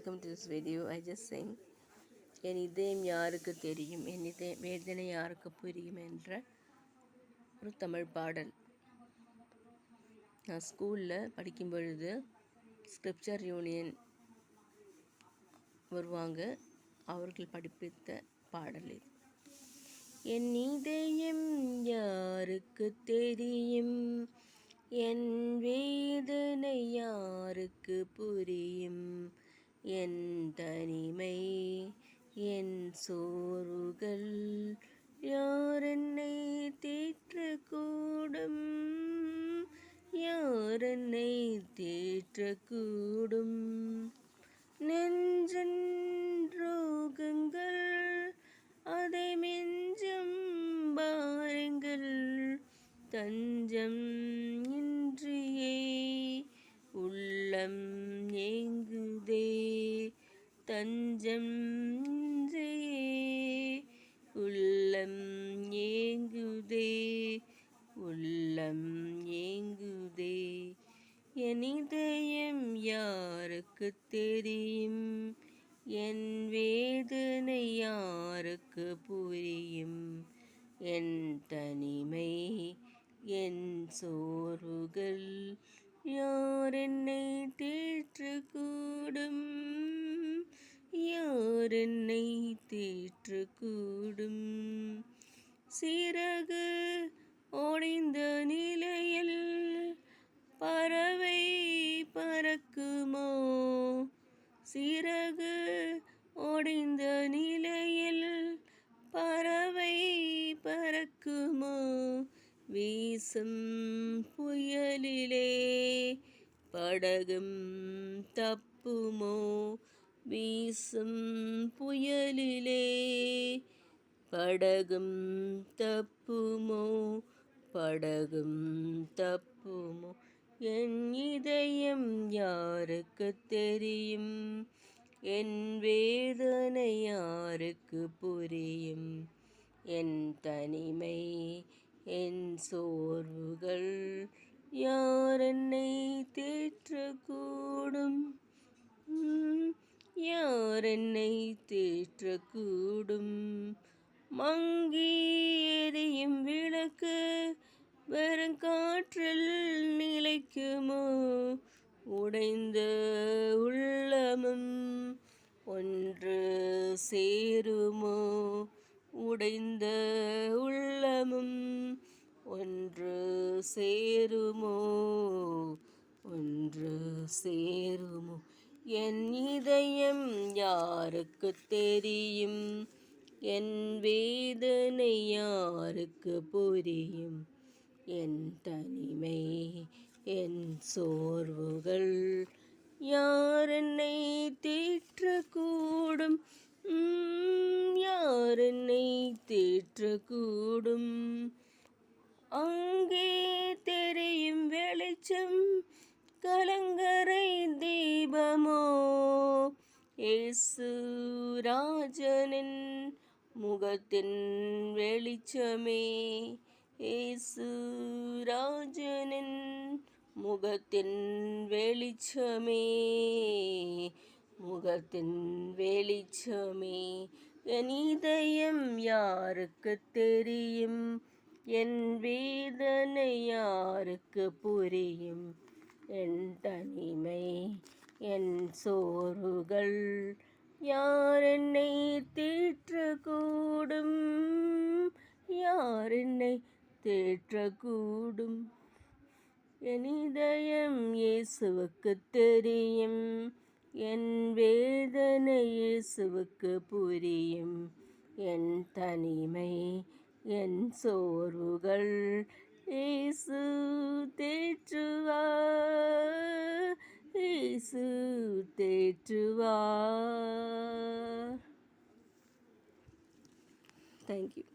welcome to this video. I just sing என் இதயம் யாருக்கு தெரியும், என் இதய வேதனை யாருக்கு புரியும் என்ற ஒரு தமிழ் பாடல். நான் ஸ்கூலில் படிக்கும் பொழுது ஸ்கிரிப்சர் யூனியன் வருவாங்க, அவர்கள் படிப்பித்த பாடல் இது. என் இதயம் யாருக்கு தெரியும், என் வேதனை யாருக்கு புரியும், என் தனிமை என் சோர்வுகள் யார் என்னை தேற்றக்கூடும், யார் என்னை தேற்றக்கூடும். நெஞ்சன் ரோகங்கள் அதை மெஞ்சும் பாருங்கள், தஞ்சம் இன்றியே உள்ளம் ஏங்குதே, தஞ்சம் இன்றியே உள்ளம் ஏங்குதே, உள்ளம் ஏங்குதே. என் இதயம் யாருக்கு தெரியும், என் வேதனை யாருக்கு புரியும், என் தனிமை என் சோர்வுகள் யார் என்னை தேற்றக்கூடும், யார் என்னை தேற்றக்கூடும். சிறகு ஒடிந்த நிலையில் பறவை பறக்குமோ, சிறகு ஒடிந்த நிலையில் பறவை பறக்குமோ, வீசும் புயலிலே படகும் தப்புமோ, வீசும் புயலிலே படகும் தப்புமோ, படகும் தப்புமோ. என் இதயம் யாருக்கு தெரியும், என் வேதனை யாருக்கு புரியும், என் தனிமை என் சோர்வுகள் யார் என்னை தேற்றக்கூடும், யார் என்னை தேற்றக்கூடும். மங்கி எரியும் விளக்கு வெறுங்காற்றில் நிலைக்குமோ, உடைந்த உள்ளமும் ஒன்று சேருமோ, உடைந்த உள்ளமும் ஒன்று சேருமோ, ஒன்று சேருமோ. என் இதயம் யாருக்கு தெரியும், என் வேதனை யாருக்கு புரியும், என் தனிமை என் சோர்வுகள் யார் என்னை தேற்றக்கூடும், யார் என்னை தேற்றக்கூடும். அங்கே தெரியும் வெளிச்சம் கலங்கரை தீபமோ, இயேசு ராஜனின் முகத்தின் வெளிச்சமே, இயேசு ராஜனின் முகத்தின் வெளிச்சமே, முகத்தின் வெளிச்சமே. என் இதயம் யாருக்கு தெரியும், என் வேதனை யாருக்கு புரியும், என் தனிமை என் சோர்வுகள் யார் என்னை தேற்றக்கூடும், யார் என்னை தேற்றக்கூடும். என் இதயம் இயேசுவுக்கு தெரியும், என் வேதனை இயேசுவுக்கு புரியும், என் தனிமை என் சோர்வுகள் இயேசு தேற்றுவார், இயேசு தேற்றுவார். Thank you.